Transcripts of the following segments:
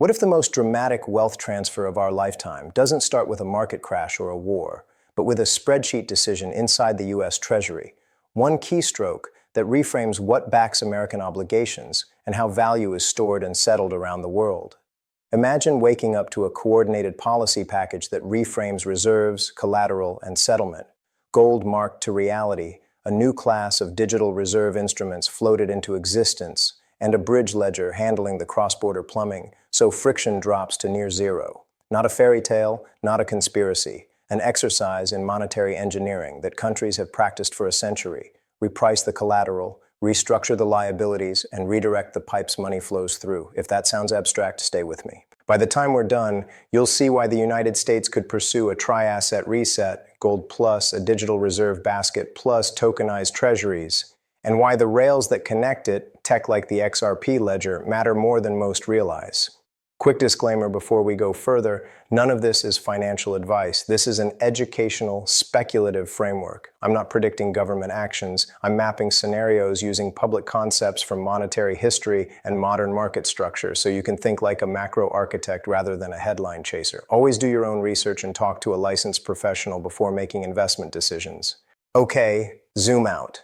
What if the most dramatic wealth transfer of our lifetime doesn't start with a market crash or a war, but with a spreadsheet decision inside the US Treasury? One keystroke that reframes what backs American obligations and how value is stored and settled around the world. Imagine waking up to a coordinated policy package that reframes reserves, collateral, and settlement. Gold marked to reality, a new class of digital reserve instruments floated into existence, and a bridge ledger handling the cross-border plumbing, so friction drops to near zero. Not a fairy tale, not a conspiracy, an exercise in monetary engineering that countries have practiced for a century. Reprice the collateral, restructure the liabilities, and redirect the pipes money flows through. If that sounds abstract, stay with me. By the time we're done, you'll see why the United States could pursue a tri-asset reset, gold plus a digital reserve basket plus tokenized treasuries, and why the rails that connect it, tech like the XRP ledger, matter more than most realize. Quick disclaimer before we go further, none of this is financial advice. This is an educational, speculative framework. I'm not predicting government actions. I'm mapping scenarios using public concepts from monetary history and modern market structure, so you can think like a macro architect rather than a headline chaser. Always do your own research and talk to a licensed professional before making investment decisions. Okay, zoom out.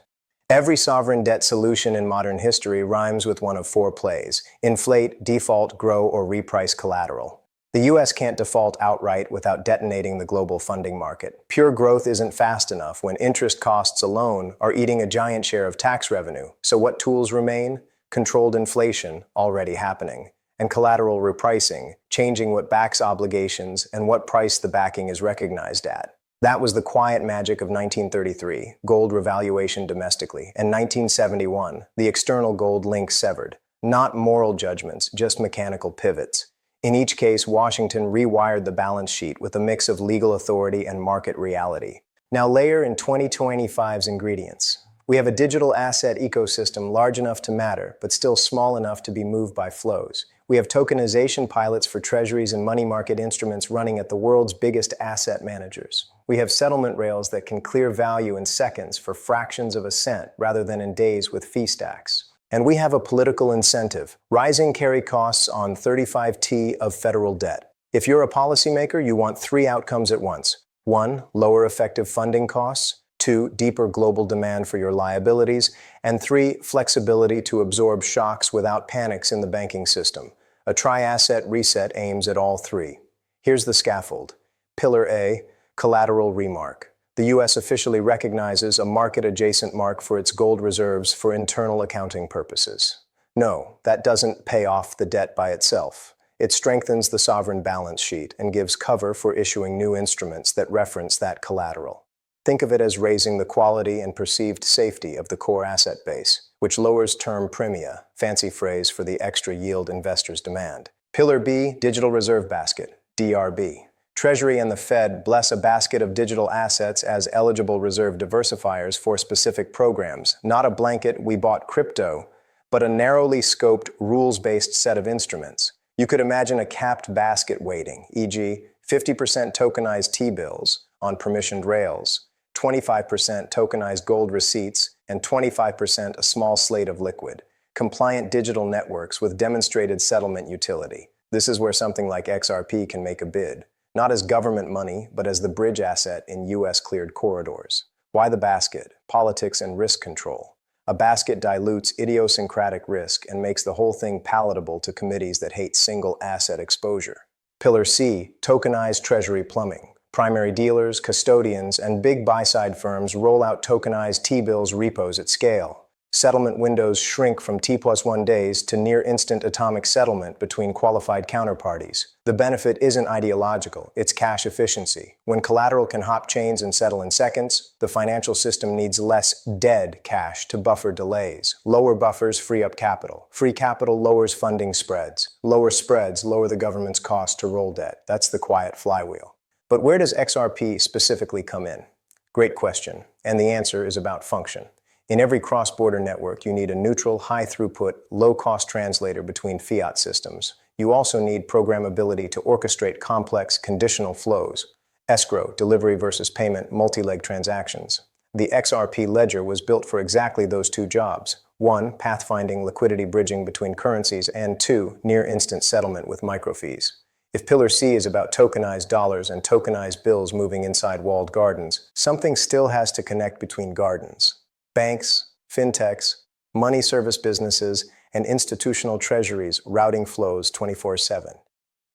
Every sovereign debt solution in modern history rhymes with one of four plays: inflate, default, grow, or reprice collateral. The US can't default outright without detonating the global funding market. Pure growth isn't fast enough when interest costs alone are eating a giant share of tax revenue. So what tools remain? Controlled inflation, already happening, and collateral repricing, changing what backs obligations and what price the backing is recognized at. That was the quiet magic of 1933, gold revaluation domestically, and 1971, the external gold link severed. Not moral judgments, just mechanical pivots. In each case, Washington rewired the balance sheet with a mix of legal authority and market reality. Now layer in 2025's ingredients. We have a digital asset ecosystem large enough to matter, but still small enough to be moved by flows. We have tokenization pilots for treasuries and money market instruments running at the world's biggest asset managers. We have settlement rails that can clear value in seconds for fractions of a cent rather than in days with fee stacks. And we have a political incentive, rising carry costs on 35T of federal debt. If you're a policymaker, you want three outcomes at once. 1, lower effective funding costs. 2, deeper global demand for your liabilities. And 3, flexibility to absorb shocks without panics in the banking system. A tri-asset reset aims at all three. Here's the scaffold. Pillar A, collateral remark. The US officially recognizes a market-adjacent mark for its gold reserves for internal accounting purposes. No, that doesn't pay off the debt by itself. It strengthens the sovereign balance sheet and gives cover for issuing new instruments that reference that collateral. Think of it as raising the quality and perceived safety of the core asset base, which lowers term premia, fancy phrase for the extra yield investors demand. Pillar B, digital reserve basket, DRB. Treasury and the Fed bless a basket of digital assets as eligible reserve diversifiers for specific programs, not a blanket "we bought crypto," but a narrowly scoped, rules-based set of instruments. You could imagine a capped basket weighting, e.g., 50% tokenized T-bills on permissioned rails, 25% tokenized gold receipts, and 25% a small slate of liquid, compliant digital networks with demonstrated settlement utility. This is where something like XRP can make a bid. Not as government money, but as the bridge asset in US-cleared corridors. Why the basket? Politics and risk control. A basket dilutes idiosyncratic risk and makes the whole thing palatable to committees that hate single asset exposure. Pillar C, tokenized treasury plumbing. Primary dealers, custodians, and big buy-side firms roll out tokenized T-bills repos at scale. Settlement windows shrink from T+1 days to near-instant atomic settlement between qualified counterparties. The benefit isn't ideological, it's cash efficiency. When collateral can hop chains and settle in seconds, the financial system needs less dead cash to buffer delays. Lower buffers free up capital. Free capital lowers funding spreads. Lower spreads lower the government's cost to roll debt. That's the quiet flywheel. But where does XRP specifically come in? Great question, and the answer is about function. In every cross-border network, you need a neutral, high-throughput, low-cost translator between fiat systems. You also need programmability to orchestrate complex, conditional flows, escrow, delivery versus payment, multi-leg transactions. The XRP ledger was built for exactly those two jobs. 1. Pathfinding liquidity bridging between currencies, and 2. Near-instant settlement with microfees. If Pillar C is about tokenized dollars and tokenized bills moving inside walled gardens, something still has to connect between gardens. Banks, fintechs, money service businesses, and institutional treasuries routing flows 24/7.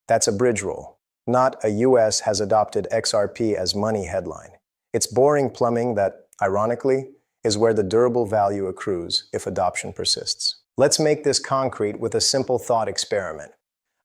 That's a bridge role, not a US has adopted XRP as money headline. It's boring plumbing that, ironically, is where the durable value accrues if adoption persists. Let's make this concrete with a simple thought experiment.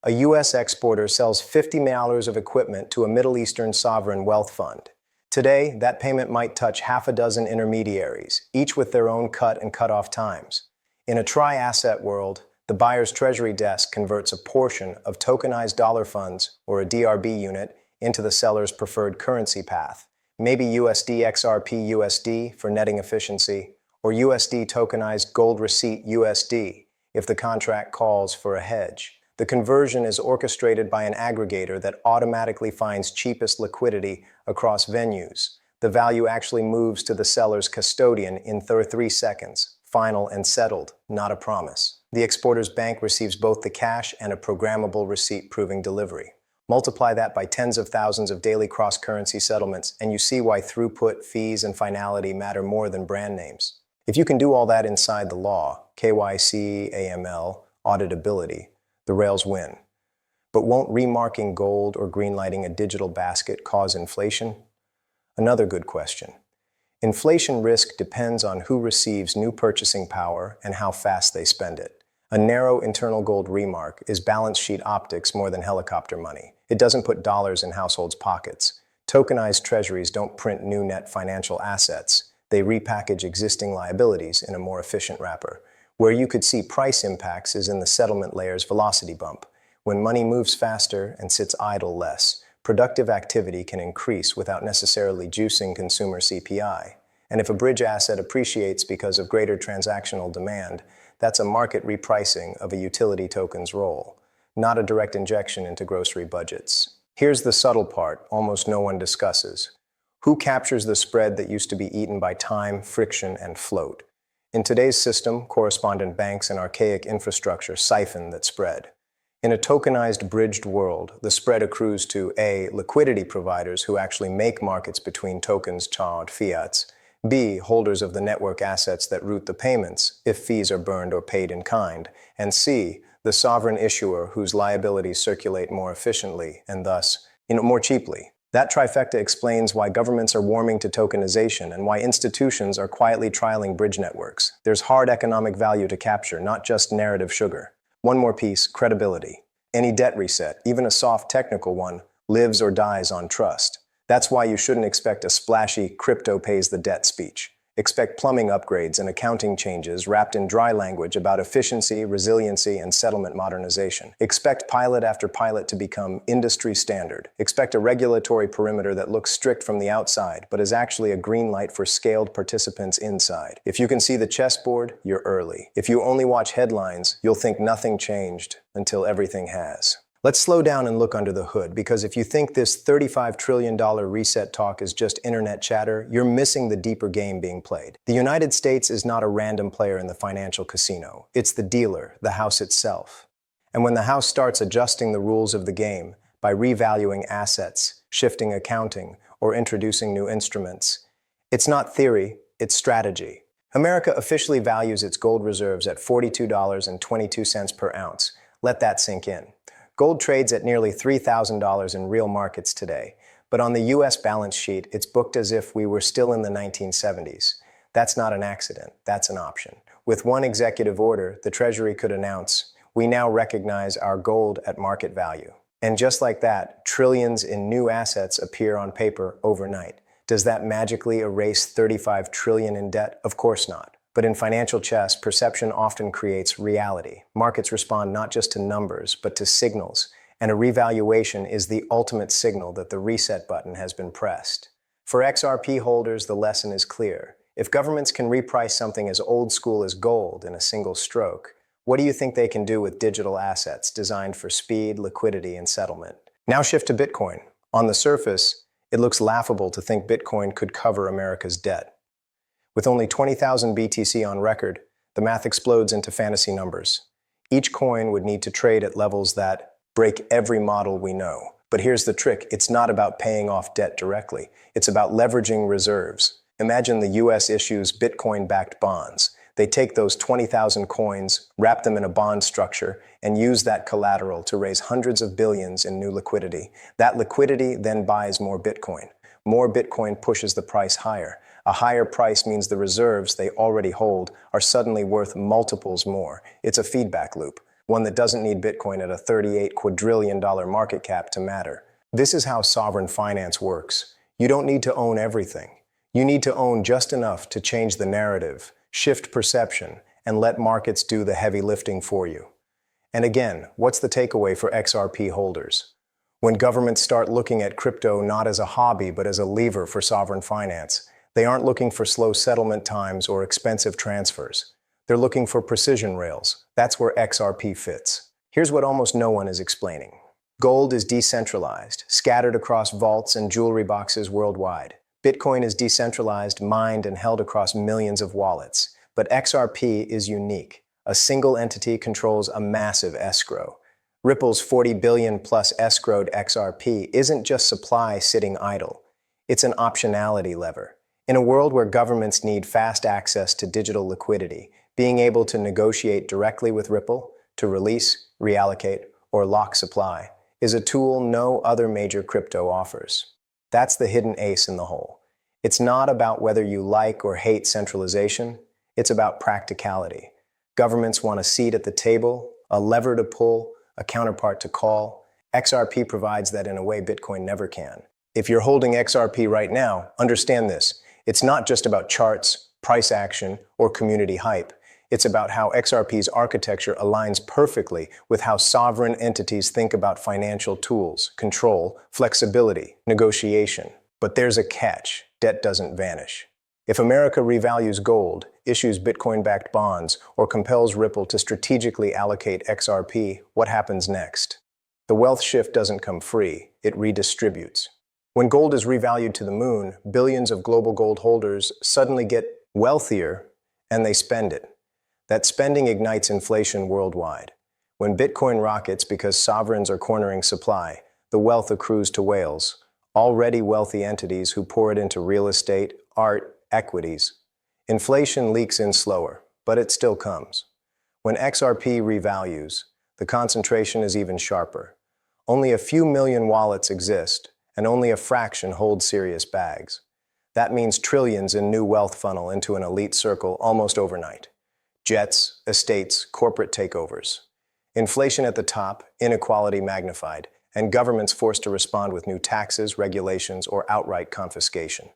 A US exporter sells $50 of equipment to a Middle Eastern sovereign wealth fund. Today, that payment might touch half a dozen intermediaries, each with their own cut and cutoff times. In a tri-asset world, the buyer's treasury desk converts a portion of tokenized dollar funds, or a DRB unit, into the seller's preferred currency path. Maybe USD XRP USD for netting efficiency, or USD tokenized gold receipt USD if the contract calls for a hedge. The conversion is orchestrated by an aggregator that automatically finds cheapest liquidity across venues. The value actually moves to the seller's custodian in 3 seconds, final and settled, not a promise. The exporter's bank receives both the cash and a programmable receipt proving delivery. Multiply that by tens of thousands of daily cross-currency settlements, and you see why throughput, fees, and finality matter more than brand names. If you can do all that inside the law, KYC, AML, auditability, the rails win. But won't remarking gold or greenlighting a digital basket cause inflation? Another good question. Inflation risk depends on who receives new purchasing power and how fast they spend it. A narrow internal gold remark is balance sheet optics more than helicopter money. It doesn't put dollars in households' pockets. Tokenized treasuries don't print new net financial assets. They repackage existing liabilities in a more efficient wrapper. Where you could see price impacts is in the settlement layer's velocity bump. When money moves faster and sits idle less, productive activity can increase without necessarily juicing consumer CPI. And if a bridge asset appreciates because of greater transactional demand, that's a market repricing of a utility token's role, not a direct injection into grocery budgets. Here's the subtle part almost no one discusses. Who captures the spread that used to be eaten by time, friction, and float? In today's system, correspondent banks and archaic infrastructure siphon that spread. In a tokenized, bridged world, the spread accrues to A. Liquidity providers who actually make markets between tokens, charred fiats, B. Holders of the network assets that route the payments, if fees are burned or paid in kind, and C. The sovereign issuer whose liabilities circulate more efficiently and thus, more cheaply. That trifecta explains why governments are warming to tokenization and why institutions are quietly trialing bridge networks. There's hard economic value to capture, not just narrative sugar. One more piece, credibility. Any debt reset, even a soft technical one, lives or dies on trust. That's why you shouldn't expect a splashy crypto pays the debt speech. Expect plumbing upgrades and accounting changes wrapped in dry language about efficiency, resiliency, and settlement modernization. Expect pilot after pilot to become industry standard. Expect a regulatory perimeter that looks strict from the outside, but is actually a green light for scaled participants inside. If you can see the chessboard, you're early. If you only watch headlines, you'll think nothing changed until everything has. Let's slow down and look under the hood, because if you think this $35 trillion reset talk is just internet chatter, you're missing the deeper game being played. The United States is not a random player in the financial casino. It's the dealer, the house itself. And when the house starts adjusting the rules of the game by revaluing assets, shifting accounting, or introducing new instruments, it's not theory, it's strategy. America officially values its gold reserves at $42.22 per ounce. Let that sink in. Gold trades at nearly $3,000 in real markets today, but on the US balance sheet, it's booked as if we were still in the 1970s. That's not an accident, that's an option. With one executive order, the Treasury could announce, we now recognize our gold at market value. And just like that, trillions in new assets appear on paper overnight. Does that magically erase $35 trillion in debt? Of course not. But in financial chess, perception often creates reality. Markets respond not just to numbers, but to signals, and a revaluation is the ultimate signal that the reset button has been pressed. For XRP holders, the lesson is clear. If governments can reprice something as old school as gold in a single stroke, what do you think they can do with digital assets designed for speed, liquidity, and settlement? Now shift to Bitcoin. On the surface, it looks laughable to think Bitcoin could cover America's debt. With only 20,000 BTC on record, The math explodes into fantasy numbers. Each coin would need to trade at levels that break every model we know. But here's the trick. It's not about paying off debt directly. It's about leveraging reserves. Imagine the US issues Bitcoin-backed bonds. They take those 20,000 coins, wrap them in a bond structure, and use that collateral to raise hundreds of billions in new liquidity. That liquidity then buys more Bitcoin. More Bitcoin pushes the price higher. A higher price means the reserves they already hold are suddenly worth multiples more. It's a feedback loop, one that doesn't need Bitcoin at a $38 quadrillion market cap to matter. This is how sovereign finance works. You don't need to own everything. You need to own just enough to change the narrative, shift perception, and let markets do the heavy lifting for you. And again, what's the takeaway for XRP holders? When governments start looking at crypto not as a hobby but as a lever for sovereign finance, they aren't looking for slow settlement times or expensive transfers. They're looking for precision rails. That's where XRP fits. Here's what almost no one is explaining. Gold is decentralized, scattered across vaults and jewelry boxes worldwide. Bitcoin is decentralized, mined, and held across millions of wallets. But XRP is unique. A single entity controls a massive escrow. Ripple's 40 billion plus escrowed XRP isn't just supply sitting idle. It's an optionality lever. In a world where governments need fast access to digital liquidity, being able to negotiate directly with Ripple to release, reallocate, or lock supply is a tool no other major crypto offers. That's the hidden ace in the hole. It's not about whether you like or hate centralization. It's about practicality. Governments want a seat at the table, a lever to pull, a counterpart to call. XRP provides that in a way Bitcoin never can. If you're holding XRP right now, understand this. It's not just about charts, price action, or community hype. It's about how XRP's architecture aligns perfectly with how sovereign entities think about financial tools, control, flexibility, negotiation. But there's a catch. Debt doesn't vanish. If America revalues gold, issues Bitcoin-backed bonds, or compels Ripple to strategically allocate XRP, what happens next? The wealth shift doesn't come free. It redistributes. When gold is revalued to the moon, billions of global gold holders suddenly get wealthier and they spend it. That spending ignites inflation worldwide. When Bitcoin rockets because sovereigns are cornering supply, the wealth accrues to whales, already wealthy entities who pour it into real estate, art, equities. Inflation leaks in slower, but it still comes. When XRP revalues, the concentration is even sharper. Only a few million wallets exist, and only a fraction hold serious bags. That means trillions in new wealth funnel into an elite circle almost overnight. Jets, estates, corporate takeovers. Inflation at the top, inequality magnified, and governments forced to respond with new taxes, regulations, or outright confiscation.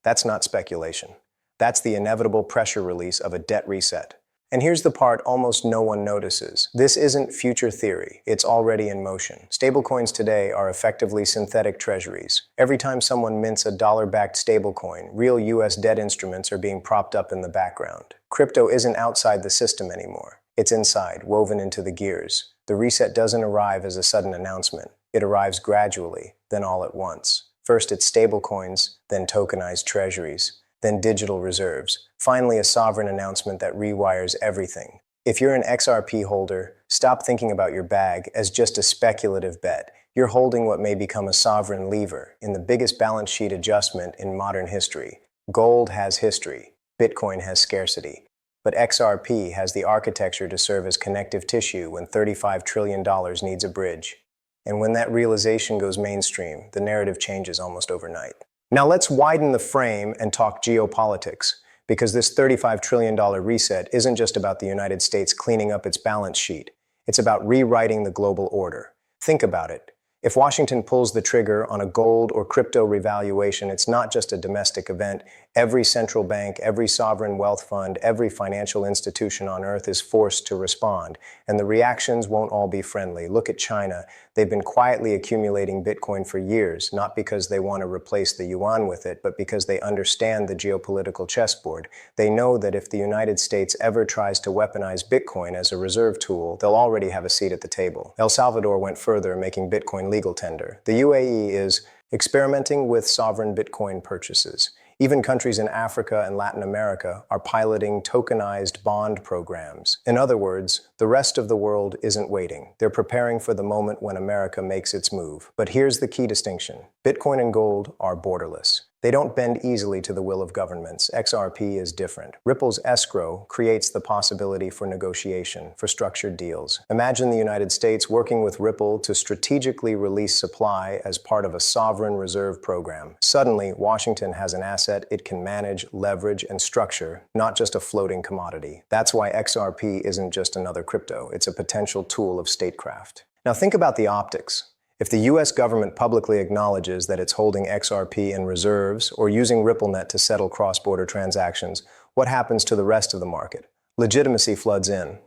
That's not speculation. That's the inevitable pressure release of a debt reset. And here's the part almost no one notices. This isn't future theory. It's already in motion. Stablecoins today are effectively synthetic treasuries. Every time someone mints a dollar-backed stablecoin, real US debt instruments are being propped up in the background. Crypto isn't outside the system anymore. It's inside, woven into the gears. The reset doesn't arrive as a sudden announcement. It arrives gradually, then all at once. First it's stablecoins, then tokenized treasuries, then digital reserves. Finally, a sovereign announcement that rewires everything. If you're an XRP holder, stop thinking about your bag as just a speculative bet. You're holding what may become a sovereign lever in the biggest balance sheet adjustment in modern history. Gold has history. Bitcoin has scarcity. But XRP has the architecture to serve as connective tissue when $35 trillion needs a bridge. And when that realization goes mainstream, the narrative changes almost overnight. Now let's widen the frame and talk geopolitics, because this $35 trillion reset isn't just about the United States cleaning up its balance sheet. It's about rewriting the global order. Think about it. If Washington pulls the trigger on a gold or crypto revaluation, it's not just a domestic event. Every central bank, every sovereign wealth fund, every financial institution on earth is forced to respond. And the reactions won't all be friendly. Look at China. They've been quietly accumulating Bitcoin for years, not because they want to replace the yuan with it, but because they understand the geopolitical chessboard. They know that if the United States ever tries to weaponize Bitcoin as a reserve tool, they'll already have a seat at the table. El Salvador went further, making Bitcoin legal tender. The UAE is experimenting with sovereign Bitcoin purchases. Even countries in Africa and Latin America are piloting tokenized bond programs. In other words, the rest of the world isn't waiting. They're preparing for the moment when America makes its move. But here's the key distinction. Bitcoin and gold are borderless. They don't bend easily to the will of governments. XRP is different. Ripple's escrow creates the possibility for negotiation, for structured deals. Imagine the United States working with Ripple to strategically release supply as part of a sovereign reserve program. Suddenly, Washington has an asset it can manage, leverage, and structure, not just a floating commodity. That's why XRP isn't just another crypto. It's a potential tool of statecraft. Now think about the optics. If the US government publicly acknowledges that it's holding XRP in reserves or using RippleNet to settle cross-border transactions, what happens to the rest of the market? Legitimacy floods in.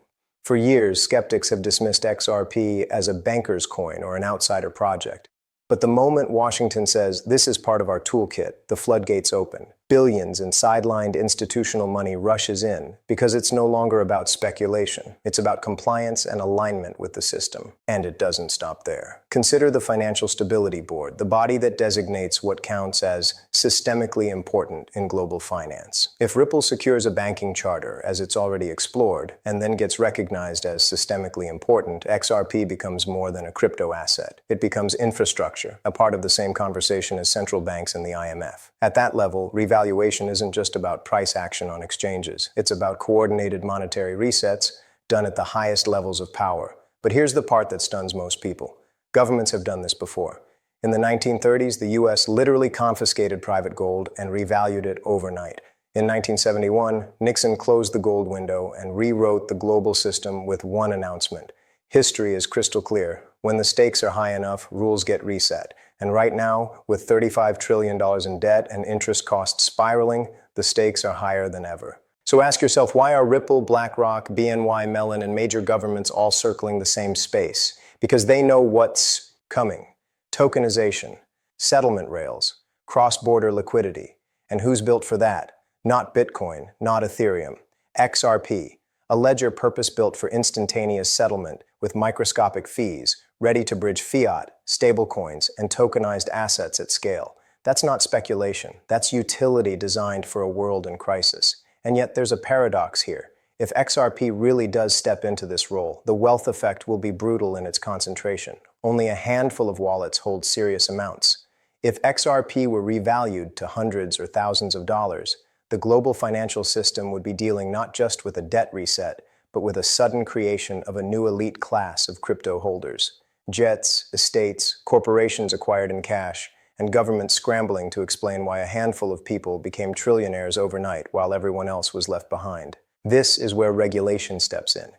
For years, skeptics have dismissed XRP as a banker's coin or an outsider project. But the moment Washington says, this is part of our toolkit, the floodgates open. Billions in sidelined institutional money rushes in because it's no longer about speculation. It's about compliance and alignment with the system. And it doesn't stop there. Consider the Financial Stability Board, the body that designates what counts as systemically important in global finance. If Ripple secures a banking charter, as it's already explored, and then gets recognized as systemically important, XRP becomes more than a crypto asset. It becomes infrastructure, a part of the same conversation as central banks and the IMF. At that level, revaluation isn't just about price action on exchanges. It's about coordinated monetary resets done at the highest levels of power. But here's the part that stuns most people. Governments have done this before. In the 1930s, the US literally confiscated private gold and revalued it overnight. In 1971, Nixon closed the gold window and rewrote the global system with one announcement. History is crystal clear. When the stakes are high enough, rules get reset. And right now, with $35 trillion in debt and interest costs spiraling, the stakes are higher than ever. So ask yourself, why are Ripple, BlackRock, BNY Mellon, and major governments all circling the same space? Because they know what's coming. Tokenization, settlement rails, cross-border liquidity. And who's built for that? Not Bitcoin, not Ethereum. XRP, a ledger purpose-built for instantaneous settlement with microscopic fees, ready to bridge fiat, stablecoins, and tokenized assets at scale. That's not speculation. That's utility designed for a world in crisis. And yet there's a paradox here. If XRP really does step into this role, the wealth effect will be brutal in its concentration. Only a handful of wallets hold serious amounts. If XRP were revalued to hundreds or thousands of dollars, the global financial system would be dealing not just with a debt reset, but with a sudden creation of a new elite class of crypto holders. Jets, estates, corporations acquired in cash, and governments scrambling to explain why a handful of people became trillionaires overnight while everyone else was left behind. This is where regulation steps in.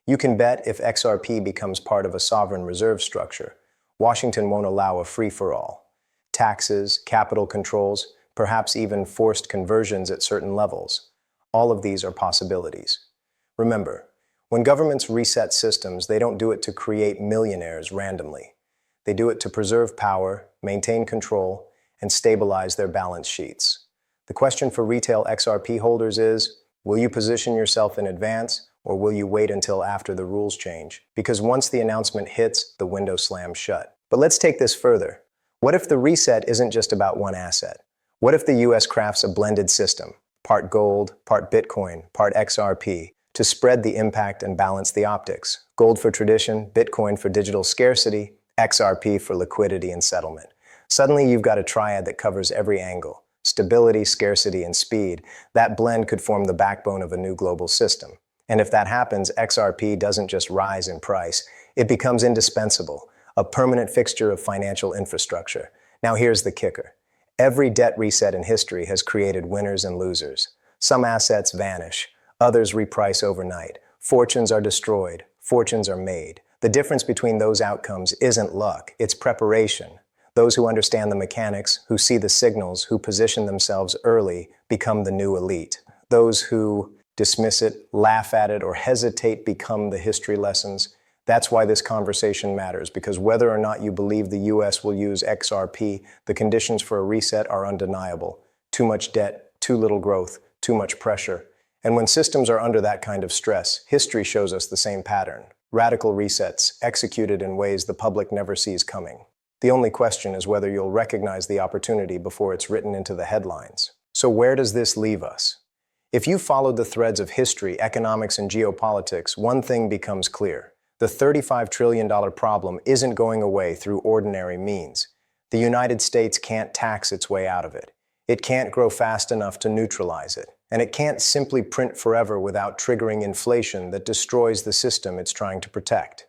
You can bet if XRP becomes part of a sovereign reserve structure, Washington won't allow a free-for-all. Taxes, capital controls, perhaps even forced conversions at certain levels. All of these are possibilities. Remember, when governments reset systems, they don't do it to create millionaires randomly. They do it to preserve power, maintain control, and stabilize their balance sheets. The question for retail XRP holders is, will you position yourself in advance, or will you wait until after the rules change? Because once the announcement hits, the window slams shut. But let's take this further. What if the reset isn't just about one asset? What if the US crafts a blended system, part gold, part Bitcoin, part XRP, to spread the impact and balance the optics? Gold for tradition, Bitcoin for digital scarcity, XRP for liquidity and settlement. Suddenly you've got a triad that covers every angle. Stability, scarcity, and speed. That blend could form the backbone of a new global system. And if that happens, XRP doesn't just rise in price, it becomes indispensable, a permanent fixture of financial infrastructure. Now here's the kicker. Every debt reset in history has created winners and losers. Some assets vanish, others reprice overnight. Fortunes are destroyed, fortunes are made. The difference between those outcomes isn't luck, it's preparation. Those who understand the mechanics, who see the signals, who position themselves early, become the new elite. Those who dismiss it, laugh at it, or hesitate become the history lessons. That's why this conversation matters, because whether or not you believe the US will use XRP, the conditions for a reset are undeniable. Too much debt, too little growth, too much pressure. And when systems are under that kind of stress, history shows us the same pattern. Radical resets, executed in ways the public never sees coming. The only question is whether you'll recognize the opportunity before it's written into the headlines. So where does this leave us? If you followed the threads of history, economics, and geopolitics, one thing becomes clear. The $35 trillion problem isn't going away through ordinary means. The United States can't tax its way out of it. It can't grow fast enough to neutralize it. And it can't simply print forever without triggering inflation that destroys the system it's trying to protect.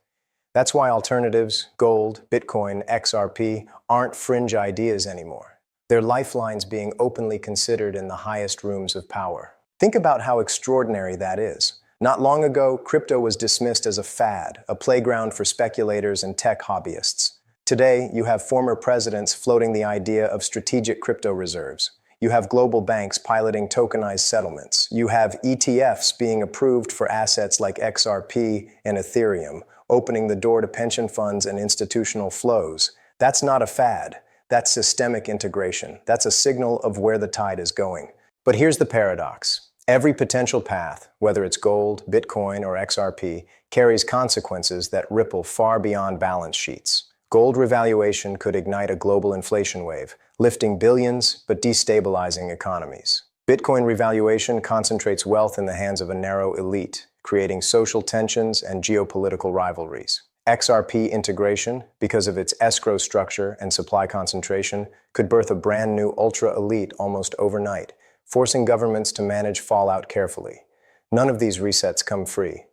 That's why alternatives, gold, Bitcoin, XRP, aren't fringe ideas anymore. They're lifelines being openly considered in the highest rooms of power. Think about how extraordinary that is. Not long ago, crypto was dismissed as a fad, a playground for speculators and tech hobbyists. Today, you have former presidents floating the idea of strategic crypto reserves. You have global banks piloting tokenized settlements. You have ETFs being approved for assets like XRP and Ethereum, opening the door to pension funds and institutional flows. That's not a fad. That's systemic integration. That's a signal of where the tide is going. But here's the paradox. Every potential path, whether it's gold, Bitcoin, or XRP, carries consequences that ripple far beyond balance sheets. Gold revaluation could ignite a global inflation wave, lifting billions but destabilizing economies. Bitcoin revaluation concentrates wealth in the hands of a narrow elite, creating social tensions and geopolitical rivalries. XRP integration, because of its escrow structure and supply concentration, could birth a brand new ultra-elite almost overnight, forcing governments to manage fallout carefully. None of these resets come free.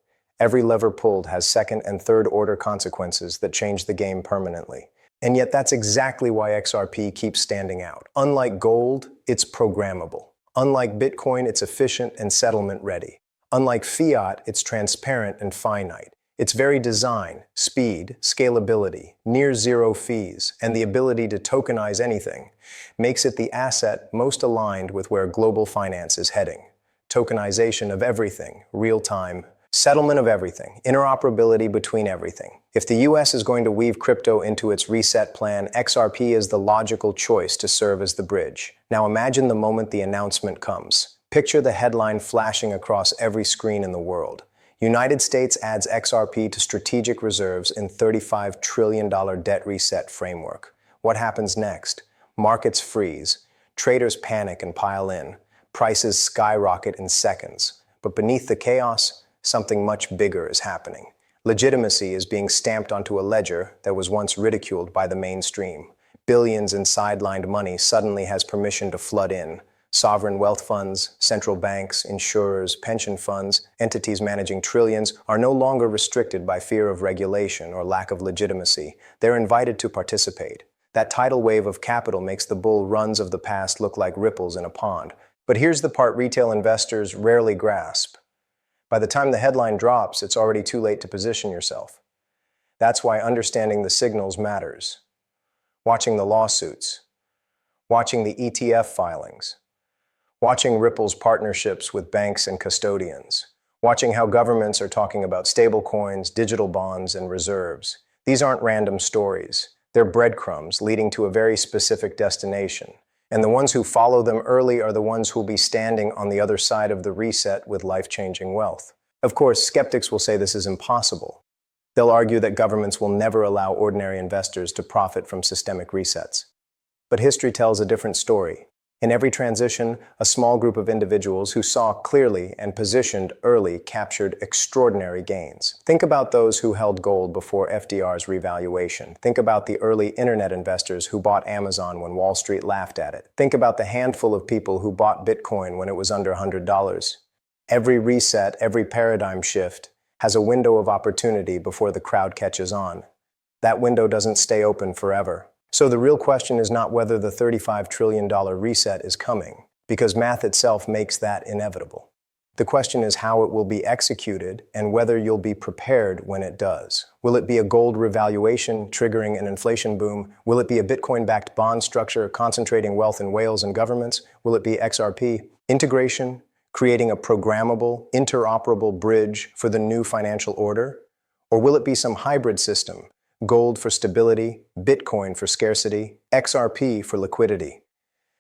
Every lever pulled has second and third order consequences that change the game permanently. And yet that's exactly why XRP keeps standing out. Unlike gold, it's programmable. Unlike Bitcoin, it's efficient and settlement ready. Unlike fiat, it's transparent and finite. Its very design, speed, scalability, near zero fees, and the ability to tokenize anything makes it the asset most aligned with where global finance is heading. Tokenization of everything, real-time, settlement of everything, interoperability between everything. If the US is going to weave crypto into its reset plan, XRP is the logical choice to serve as the bridge. Now imagine the moment the announcement comes. Picture the headline flashing across every screen in the world. United States adds XRP to strategic reserves in $35 trillion debt reset framework. What happens next? Markets freeze. Traders panic and pile in. Prices skyrocket in seconds. But beneath the chaos, something much bigger is happening. Legitimacy is being stamped onto a ledger that was once ridiculed by the mainstream. Billions in sidelined money suddenly has permission to flood in. Sovereign wealth funds, central banks, insurers, pension funds, entities managing trillions are no longer restricted by fear of regulation or lack of legitimacy. They're invited to participate. That tidal wave of capital makes the bull runs of the past look like ripples in a pond. But here's the part retail investors rarely grasp. By the time the headline drops, it's already too late to position yourself. That's why understanding the signals matters. Watching the lawsuits, watching the ETF filings, watching Ripple's partnerships with banks and custodians, watching how governments are talking about stablecoins, digital bonds, and reserves. These aren't random stories. They're breadcrumbs leading to a very specific destination. And the ones who follow them early are the ones who'll be standing on the other side of the reset with life-changing wealth. Of course, skeptics will say this is impossible. They'll argue that governments will never allow ordinary investors to profit from systemic resets. But history tells a different story. In every transition, a small group of individuals who saw clearly and positioned early captured extraordinary gains. Think about those who held gold before FDR's revaluation. Think about the early internet investors who bought Amazon when Wall Street laughed at it. Think about the handful of people who bought Bitcoin when it was under $100. Every reset, every paradigm shift has a window of opportunity before the crowd catches on. That window doesn't stay open forever. So the real question is not whether the $35 trillion reset is coming, because math itself makes that inevitable. The question is how it will be executed and whether you'll be prepared when it does. Will it be a gold revaluation triggering an inflation boom? Will it be a Bitcoin-backed bond structure concentrating wealth in whales and governments? Will it be XRP? Integration, creating a programmable, interoperable bridge for the new financial order? Or will it be some hybrid system? Gold for stability, Bitcoin for scarcity, XRP for liquidity.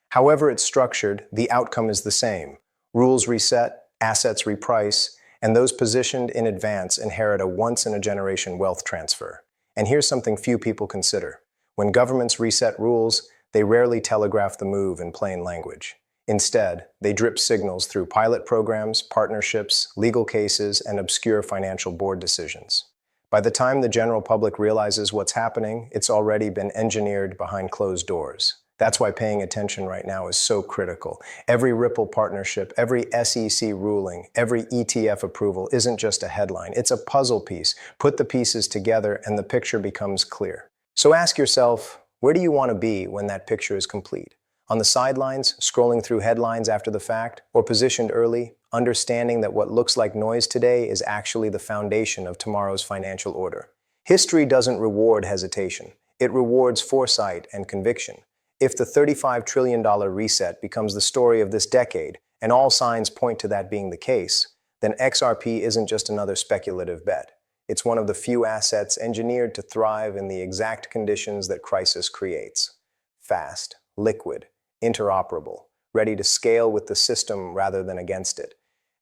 However it's structured, the outcome is the same. Rules reset, assets reprice, and those positioned in advance inherit a once-in-a-generation wealth transfer. And here's something few people consider. When governments reset rules, they rarely telegraph the move in plain language. Instead, they drip signals through pilot programs, partnerships, legal cases, and obscure financial board decisions. By the time the general public realizes what's happening, it's already been engineered behind closed doors. That's why paying attention right now is so critical. Every Ripple partnership, every SEC ruling, every ETF approval isn't just a headline. It's a puzzle piece. Put the pieces together and the picture becomes clear. So ask yourself, where do you want to be when that picture is complete? On the sidelines, scrolling through headlines after the fact, or positioned early, understanding that what looks like noise today is actually the foundation of tomorrow's financial order. History doesn't reward hesitation. It rewards foresight and conviction. If the $35 trillion reset becomes the story of this decade, and all signs point to that being the case, then XRP isn't just another speculative bet. It's one of the few assets engineered to thrive in the exact conditions that crisis creates. Fast, liquid, interoperable, ready to scale with the system rather than against it.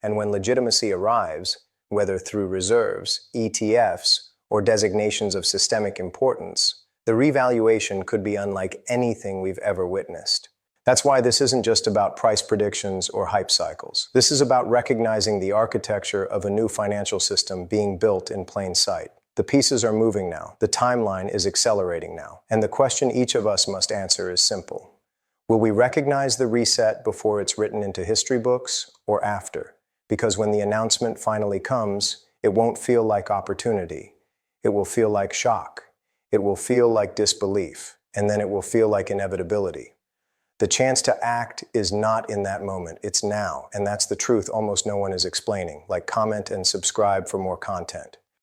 And when legitimacy arrives, whether through reserves, ETFs, or designations of systemic importance, the revaluation could be unlike anything we've ever witnessed. That's why this isn't just about price predictions or hype cycles. This is about recognizing the architecture of a new financial system being built in plain sight. The pieces are moving now. The timeline is accelerating now. And the question each of us must answer is simple. Will we recognize the reset before it's written into history books or after? Because when the announcement finally comes, it won't feel like opportunity. It will feel like shock. It will feel like disbelief, and then it will feel like inevitability. The chance to act is not in that moment, it's now, and that's the truth almost no one is explaining. Like, comment and subscribe for more content.